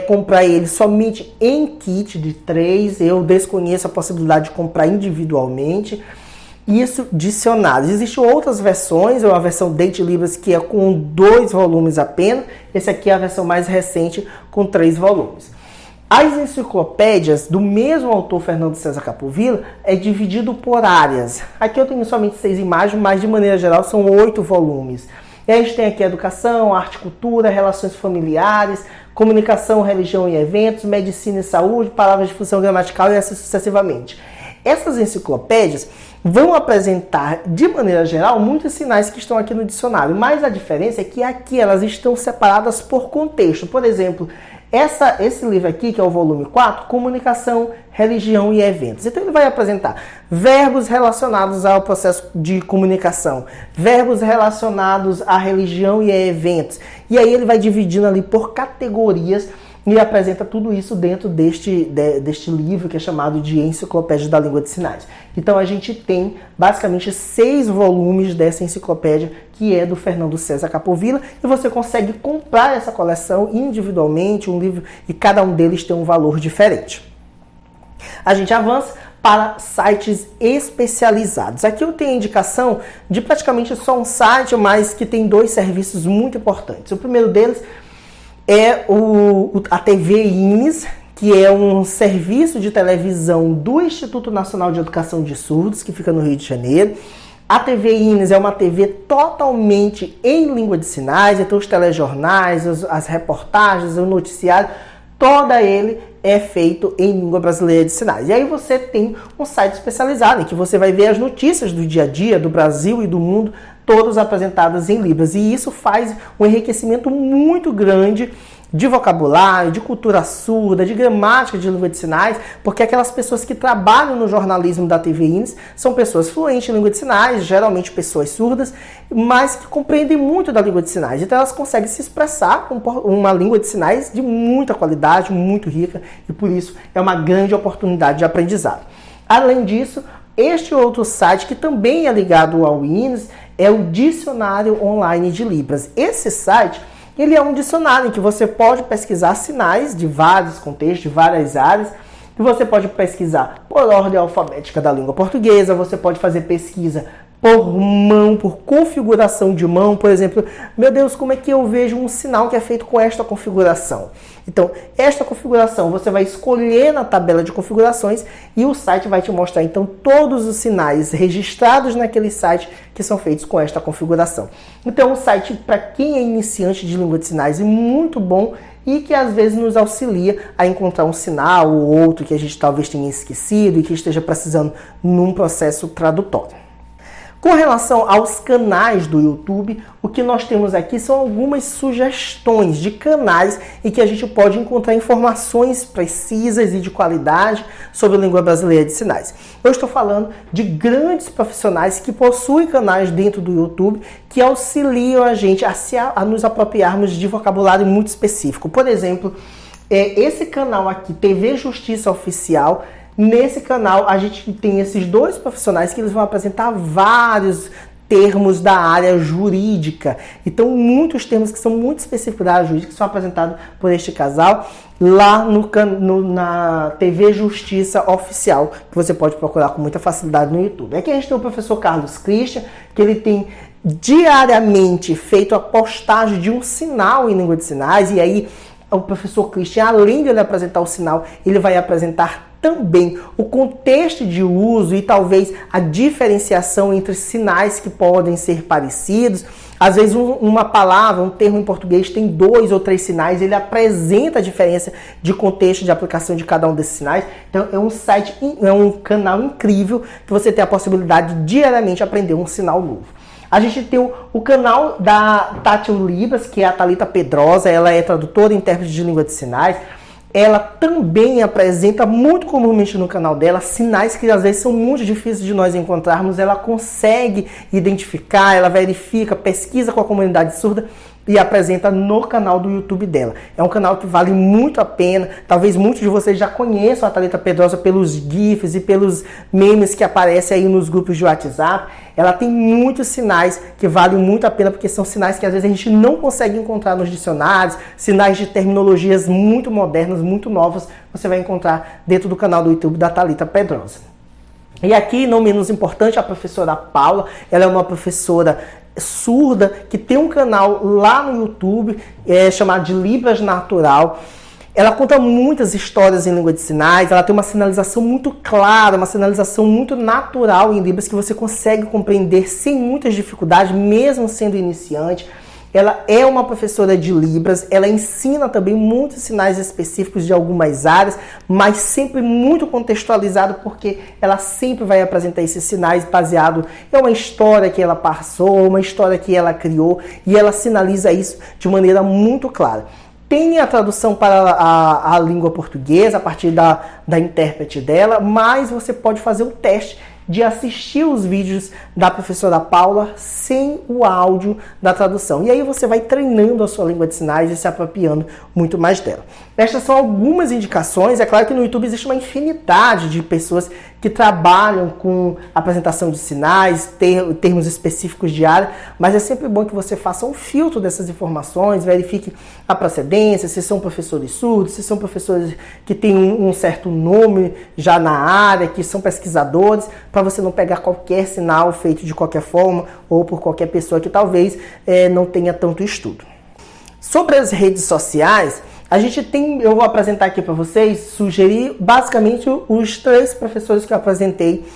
comprar ele somente em kit de 3, eu desconheço a possibilidade de comprar individualmente. Isso, dicionários. Existem outras versões, é uma versão Date Libras que é com 2 volumes apenas, esse aqui é a versão mais recente com 3 volumes. As enciclopédias do mesmo autor, Fernando César Capovilla, é dividido por áreas. Aqui eu tenho somente 6 imagens, mas de maneira geral são 8 volumes. E a gente tem aqui educação, arte e cultura, relações familiares, comunicação, religião e eventos, medicina e saúde, palavras de função gramatical e assim sucessivamente. Essas enciclopédias vão apresentar, de maneira geral, muitos sinais que estão aqui no dicionário, mas a diferença é que aqui elas estão separadas por contexto. Por exemplo, esse livro aqui, que é o volume 4, Comunicação, Religião e Eventos. Então ele vai apresentar verbos relacionados ao processo de comunicação, verbos relacionados à religião e a eventos. E aí ele vai dividindo ali por categorias e apresenta tudo isso dentro deste livro que é chamado de Enciclopédia da Língua de Sinais. Então a gente tem basicamente 6 volumes dessa enciclopédia que é do Fernando César Capovilla e você consegue comprar essa coleção individualmente, um livro, e cada um deles tem um valor diferente. A gente avança para sites especializados. Aqui eu tenho a indicação de praticamente só um site, mas que tem 2 serviços muito importantes. O primeiro deles é a TV INES, que é um serviço de televisão do Instituto Nacional de Educação de Surdos, que fica no Rio de Janeiro. A TV INES é uma TV totalmente em língua de sinais, então os telejornais, as reportagens, o noticiário, todo ele é feito em língua brasileira de sinais. E aí você tem um site especializado em que você vai ver as notícias do dia a dia, do Brasil e do mundo, todas apresentadas em Libras. E isso faz um enriquecimento muito grande de vocabulário, de cultura surda, de gramática de língua de sinais, porque aquelas pessoas que trabalham no jornalismo da TV Inis são pessoas fluentes em língua de sinais, geralmente pessoas surdas, mas que compreendem muito da língua de sinais. Então elas conseguem se expressar com uma língua de sinais de muita qualidade, muito rica, e por isso é uma grande oportunidade de aprendizado. Além disso, este outro site que também é ligado ao Inis é o Dicionário Online de Libras. Esse site, ele é um dicionário em que você pode pesquisar sinais de vários contextos, de várias áreas, que você pode pesquisar por ordem alfabética da língua portuguesa, você pode fazer pesquisa por mão, por configuração de mão, por exemplo, meu Deus, como é que eu vejo um sinal que é feito com esta configuração? Então, esta configuração você vai escolher na tabela de configurações e o site vai te mostrar, então, todos os sinais registrados naquele site que são feitos com esta configuração. Então, um site, para quem é iniciante de língua de sinais, é muito bom e que às vezes nos auxilia a encontrar um sinal ou outro que a gente talvez tenha esquecido e que esteja precisando num processo tradutório. Com relação aos canais do YouTube, o que nós temos aqui são algumas sugestões de canais em que a gente pode encontrar informações precisas e de qualidade sobre a língua brasileira de sinais. Eu estou falando de grandes profissionais que possuem canais dentro do YouTube que auxiliam a gente a nos apropriarmos de vocabulário muito específico. Por exemplo, esse canal aqui, TV Justiça Oficial. Nesse canal a gente tem esses dois profissionais que eles vão apresentar vários termos da área jurídica. Então, muitos termos que são muito específicos da área jurídica são apresentados por este casal lá na TV Justiça Oficial, que você pode procurar com muita facilidade no YouTube. Aqui a gente tem o professor Carlos Christian, que ele tem diariamente feito a postagem de um sinal em língua de sinais, e aí o professor Christian, além de ele apresentar o sinal, ele vai apresentar também o contexto de uso e talvez a diferenciação entre sinais que podem ser parecidos. Às vezes uma palavra, um termo em português tem 2 ou 3 sinais, ele apresenta a diferença de contexto de aplicação de cada um desses sinais. Então é um site, é um canal incrível que você tem a possibilidade de diariamente aprender um sinal novo. A gente tem o canal da Tati Libras, que é a Thalita Pedrosa, ela é tradutora e intérprete de língua de sinais. Ela também apresenta muito comumente no canal dela sinais que às vezes são muito difíceis de nós encontrarmos. Ela consegue identificar, ela verifica, pesquisa com a comunidade surda e apresenta no canal do YouTube dela. É um canal que vale muito a pena. Talvez muitos de vocês já conheçam a Thalita Pedrosa pelos GIFs e pelos memes que aparecem aí nos grupos de WhatsApp. Ela tem muitos sinais que valem muito a pena, porque são sinais que às vezes a gente não consegue encontrar nos dicionários, sinais de terminologias muito modernas, muito novas, você vai encontrar dentro do canal do YouTube da Thalita Pedrosa. E aqui, não menos importante, a professora Paula, ela é uma professora surda que tem um canal lá no YouTube chamado de Libras Natural. Ela conta muitas histórias em língua de sinais, ela tem uma sinalização muito clara, uma sinalização muito natural em Libras que você consegue compreender sem muitas dificuldades, mesmo sendo iniciante. Ela é uma professora de Libras, ela ensina também muitos sinais específicos de algumas áreas, mas sempre muito contextualizado, porque ela sempre vai apresentar esses sinais baseado em uma história que ela passou, uma história que ela criou, e ela sinaliza isso de maneira muito clara. Tem a tradução para a língua portuguesa a partir da intérprete dela, mas você pode fazer o teste de assistir os vídeos da professora Paula sem o áudio da tradução. E aí você vai treinando a sua língua de sinais e se apropriando muito mais dela. Estas são algumas indicações. É claro que no YouTube existe uma infinidade de pessoas que trabalham com apresentação de sinais, termos específicos de área, mas é sempre bom que você faça um filtro dessas informações, verifique a procedência, se são professores surdos, se são professores que têm um certo nome já na área, que são pesquisadores, para você não pegar qualquer sinal feito de qualquer forma ou por qualquer pessoa que talvez não tenha tanto estudo. Sobre as redes sociais, a gente tem, eu vou apresentar aqui para vocês, sugerir basicamente os 3 professores que eu apresentei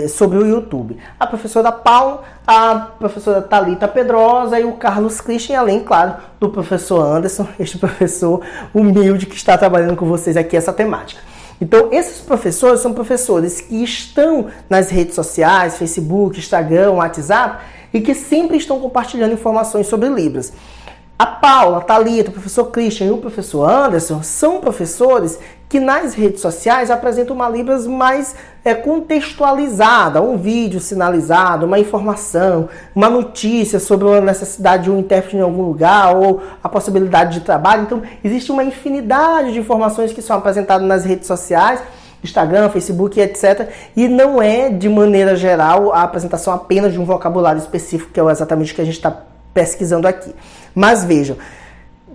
sobre o YouTube. A professora Paula, a professora Thalita Pedrosa e o Carlos Christian, além, claro, do professor Anderson, este professor humilde que está trabalhando com vocês aqui essa temática. Então, esses professores são professores que estão nas redes sociais, Facebook, Instagram, WhatsApp, e que sempre estão compartilhando informações sobre Libras. A Paula, a Thalita, o professor Christian e o professor Anderson são professores que nas redes sociais apresentam uma Libras mais contextualizada, um vídeo sinalizado, uma informação, uma notícia sobre a necessidade de um intérprete em algum lugar ou a possibilidade de trabalho. Então, existe uma infinidade de informações que são apresentadas nas redes sociais, Instagram, Facebook, etc. E não é, de maneira geral, a apresentação apenas de um vocabulário específico, que é exatamente o que a gente está pesquisando aqui. Mas vejam,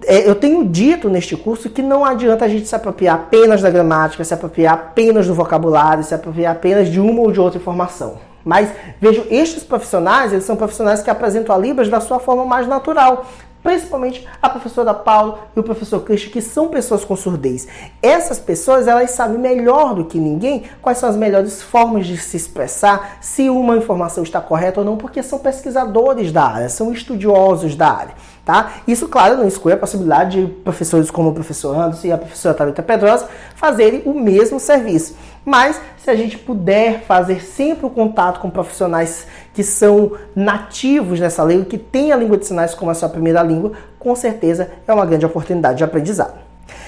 eu tenho dito neste curso que não adianta a gente se apropriar apenas da gramática, se apropriar apenas do vocabulário, se apropriar apenas de uma ou de outra informação. Mas vejam, estes profissionais, eles são profissionais que apresentam a Libras da sua forma mais natural. Principalmente a professora Paula e o professor Christian, que são pessoas com surdez. Essas pessoas, elas sabem melhor do que ninguém quais são as melhores formas de se expressar, se uma informação está correta ou não, porque são pesquisadores da área, são estudiosos da área. Tá? Isso, claro, não exclui a possibilidade de professores como o professor Anderson e a professora Thalita Pedrosa fazerem o mesmo serviço. Mas, se a gente puder fazer sempre o contato com profissionais que são nativos nessa língua, que têm a língua de sinais como a sua primeira língua, com certeza é uma grande oportunidade de aprendizado.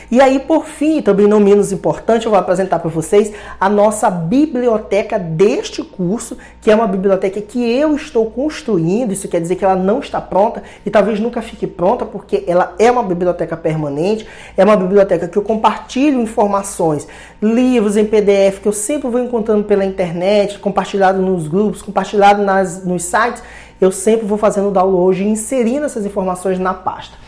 E aí, por fim, também não menos importante, eu vou apresentar para vocês a nossa biblioteca deste curso, que é uma biblioteca que eu estou construindo. Isso quer dizer que ela não está pronta e talvez nunca fique pronta, porque ela é uma biblioteca permanente, é uma biblioteca que eu compartilho informações, livros em PDF que eu sempre vou encontrando pela internet, compartilhado nos grupos, compartilhado nos sites. Eu sempre vou fazendo o download e inserindo essas informações na pasta.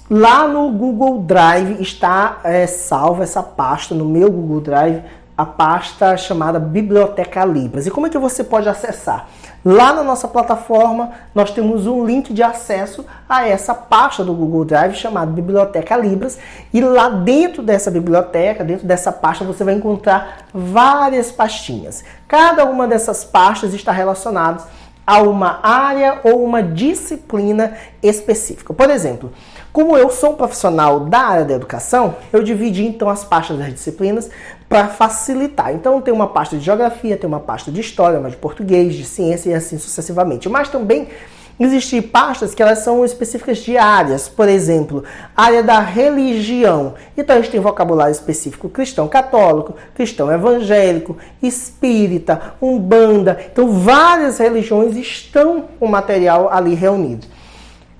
Lá no Google Drive está salva essa pasta, no meu Google Drive, a pasta chamada Biblioteca Libras. E como é que você pode acessar? Lá na nossa plataforma, nós temos um link de acesso a essa pasta do Google Drive chamada Biblioteca Libras. E lá dentro dessa biblioteca, dentro dessa pasta, você vai encontrar várias pastinhas. Cada uma dessas pastas está relacionada a uma área ou uma disciplina específica. Por exemplo, como eu sou um profissional da área da educação, eu dividi então as pastas das disciplinas para facilitar. Então tem uma pasta de geografia, tem uma pasta de história, uma de português, de ciência e assim sucessivamente. Mas também existem pastas que elas são específicas de áreas. Por exemplo, área da religião. Então a gente tem vocabulário específico cristão católico, cristão evangélico, espírita, umbanda. Então várias religiões estão com o material ali reunido.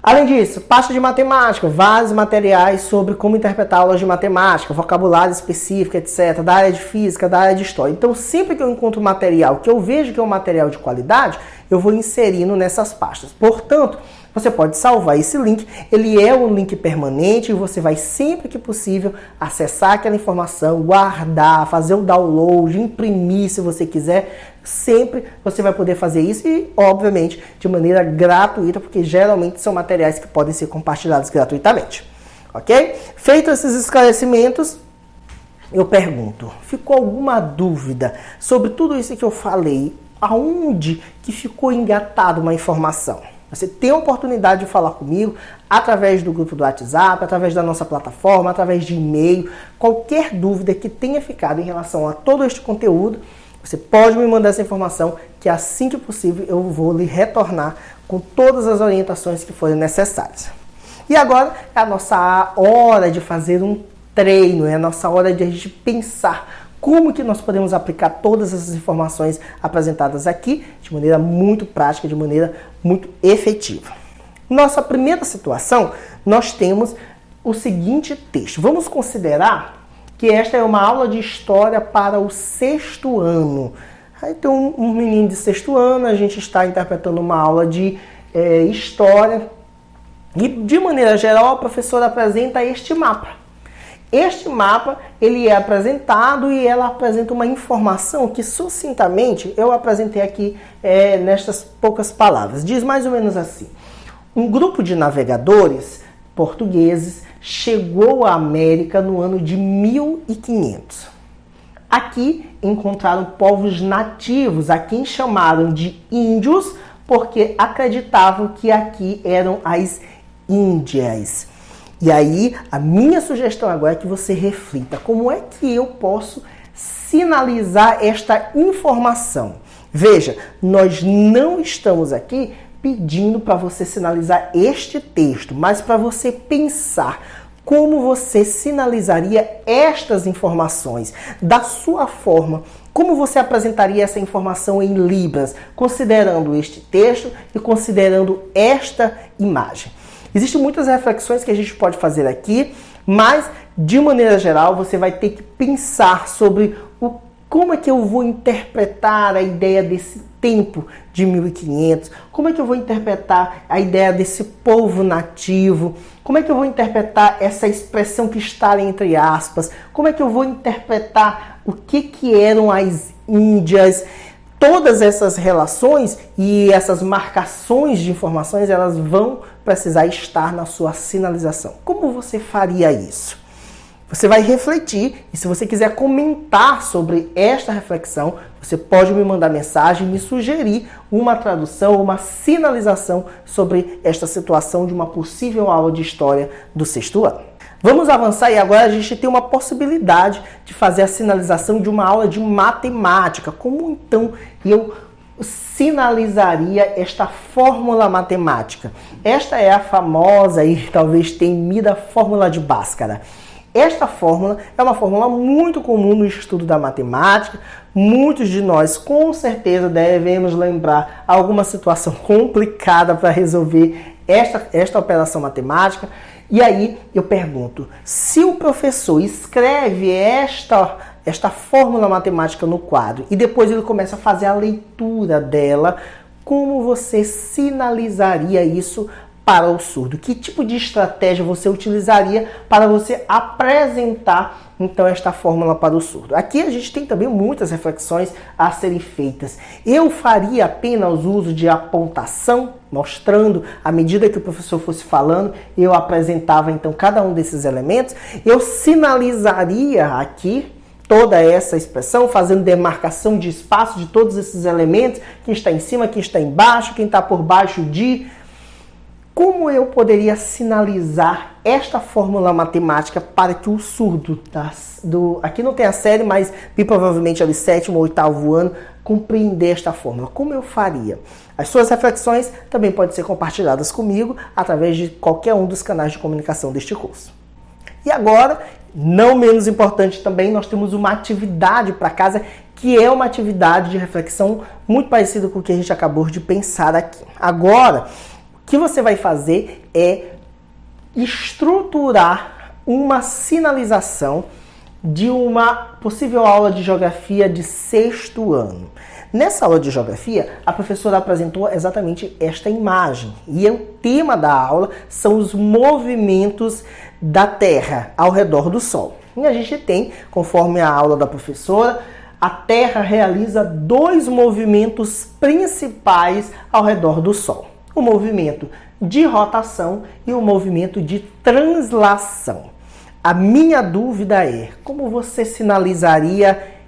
Além disso, pasta de matemática, vários materiais sobre como interpretar aulas de matemática, vocabulário específico, etc., da área de física, da área de história. Então, sempre que eu encontro material que eu vejo que é um material de qualidade, eu vou inserindo nessas pastas. Portanto, você pode salvar esse link, ele é um link permanente e você vai sempre que possível acessar aquela informação, guardar, fazer o download, imprimir se você quiser. Sempre você vai poder fazer isso e, obviamente, de maneira gratuita, porque geralmente são materiais que podem ser compartilhados gratuitamente. Ok? Feitos esses esclarecimentos, eu pergunto, ficou alguma dúvida sobre tudo isso que eu falei? Aonde que ficou engatado uma informação? Você tem a oportunidade de falar comigo através do grupo do WhatsApp, através da nossa plataforma, através de e-mail. Qualquer dúvida que tenha ficado em relação a todo este conteúdo, você pode me mandar essa informação que assim que possível eu vou lhe retornar com todas as orientações que forem necessárias. E agora é a nossa hora de fazer um treino, é a nossa hora de a gente pensar como que nós podemos aplicar todas essas informações apresentadas aqui de maneira muito prática, de maneira muito efetiva. Nossa primeira situação, nós temos o seguinte texto. Vamos considerar que esta é uma aula de história para o 6º ano. Então, um menino de 6º ano, a gente está interpretando uma aula de história. E, de maneira geral, a professora apresenta este mapa. Este mapa, ele é apresentado e ela apresenta uma informação que, sucintamente, eu apresentei aqui nestas poucas palavras. Diz mais ou menos assim. Um grupo de navegadores portugueses chegou à América no ano de 1500. Aqui encontraram povos nativos, a quem chamaram de índios, porque acreditavam que aqui eram as Índias. E aí, a minha sugestão agora é que você reflita como é que eu posso sinalizar esta informação. Veja, nós não estamos aqui pedindo para você sinalizar este texto, mas para você pensar como você sinalizaria estas informações da sua forma. Como você apresentaria essa informação em Libras, considerando este texto e considerando esta imagem? Existem muitas reflexões que a gente pode fazer aqui, mas, de maneira geral, você vai ter que pensar sobre como é que eu vou interpretar a ideia desse tempo de 1500, como é que eu vou interpretar a ideia desse povo nativo, como é que eu vou interpretar essa expressão que está entre aspas, como é que eu vou interpretar o que eram as Índias. Todas essas relações e essas marcações de informações, elas vão precisar estar na sua sinalização. Como você faria isso? Você vai refletir e se você quiser comentar sobre esta reflexão, você pode me mandar mensagem e me sugerir uma tradução, uma sinalização sobre esta situação de uma possível aula de história do 6º ano. Vamos avançar e agora a gente tem uma possibilidade de fazer a sinalização de uma aula de matemática. Como então eu sinalizaria esta fórmula matemática? Esta é a famosa e talvez temida fórmula de Bhaskara. Esta fórmula é uma fórmula muito comum no estudo da matemática. Muitos de nós, com certeza, devemos lembrar alguma situação complicada para resolver esta operação matemática. E aí eu pergunto, se o professor escreve esta fórmula matemática no quadro e depois ele começa a fazer a leitura dela, como você sinalizaria isso para o surdo? Que tipo de estratégia você utilizaria para você apresentar, então, esta fórmula para o surdo? Aqui a gente tem também muitas reflexões a serem feitas. Eu faria apenas uso de apontação, mostrando, à medida que o professor fosse falando, eu apresentava, então, cada um desses elementos. Eu sinalizaria aqui toda essa expressão, fazendo demarcação de espaço de todos esses elementos, quem está em cima, quem está embaixo, quem está por baixo de... Como eu poderia sinalizar esta fórmula matemática para que o surdo, aqui não tem a série, mas provavelmente ali 7º ou 8º ano, compreender esta fórmula? Como eu faria? As suas reflexões também podem ser compartilhadas comigo através de qualquer um dos canais de comunicação deste curso. E agora, não menos importante também, nós temos uma atividade para casa, que é uma atividade de reflexão muito parecida com o que a gente acabou de pensar aqui. Agora, o que você vai fazer é estruturar uma sinalização de uma possível aula de geografia de 6º ano. Nessa aula de geografia, a professora apresentou exatamente esta imagem. E o tema da aula são os movimentos da Terra ao redor do Sol. E a gente tem, conforme a aula da professora, a Terra realiza 2 movimentos principais ao redor do Sol. O movimento de rotação e o movimento de translação. A minha dúvida é, como você sinalizaria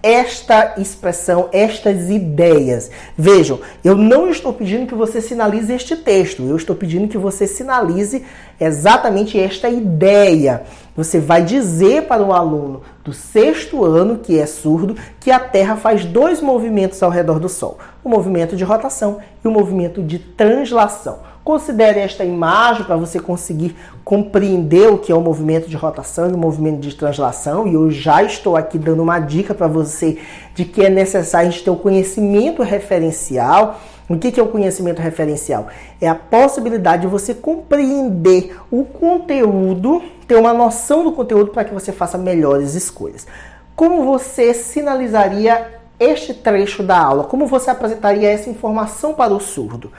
esta expressão, estas ideias? Vejam, eu não estou pedindo que você sinalize este texto, eu estou pedindo que você sinalize exatamente esta ideia. Você vai dizer para o aluno do 6º ano, que é surdo, que a Terra faz 2 movimentos ao redor do Sol. O movimento de rotação e o movimento de translação. Considere esta imagem para você conseguir compreender o que é o movimento de rotação e o movimento de translação. E eu já estou aqui dando uma dica para você de que é necessário a gente ter o conhecimento referencial. O que é o conhecimento referencial? É a possibilidade de você compreender o conteúdo, ter uma noção do conteúdo para que você faça melhores escolhas. Como você sinalizaria este trecho da aula? Como você apresentaria essa informação para o surdo?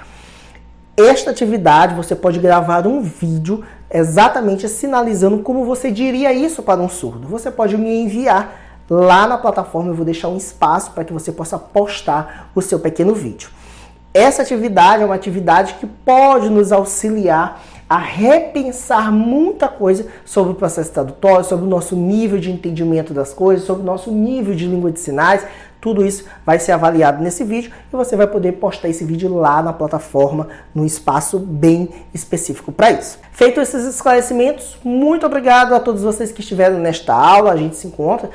Esta atividade, você pode gravar um vídeo exatamente sinalizando como você diria isso para um surdo. Você pode me enviar lá na plataforma, eu vou deixar um espaço para que você possa postar o seu pequeno vídeo. Essa atividade é uma atividade que pode nos auxiliar a repensar muita coisa sobre o processo tradutório, sobre o nosso nível de entendimento das coisas, sobre o nosso nível de língua de sinais. Tudo isso vai ser avaliado nesse vídeo e você vai poder postar esse vídeo lá na plataforma, num espaço bem específico para isso. Feito esses esclarecimentos, muito obrigado a todos vocês que estiveram nesta aula. A gente se encontra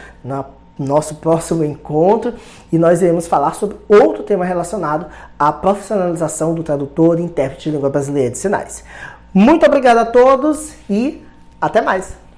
nosso próximo encontro e nós iremos falar sobre outro tema relacionado à profissionalização do tradutor e intérprete de língua brasileira de sinais. Muito obrigado a todos e até mais!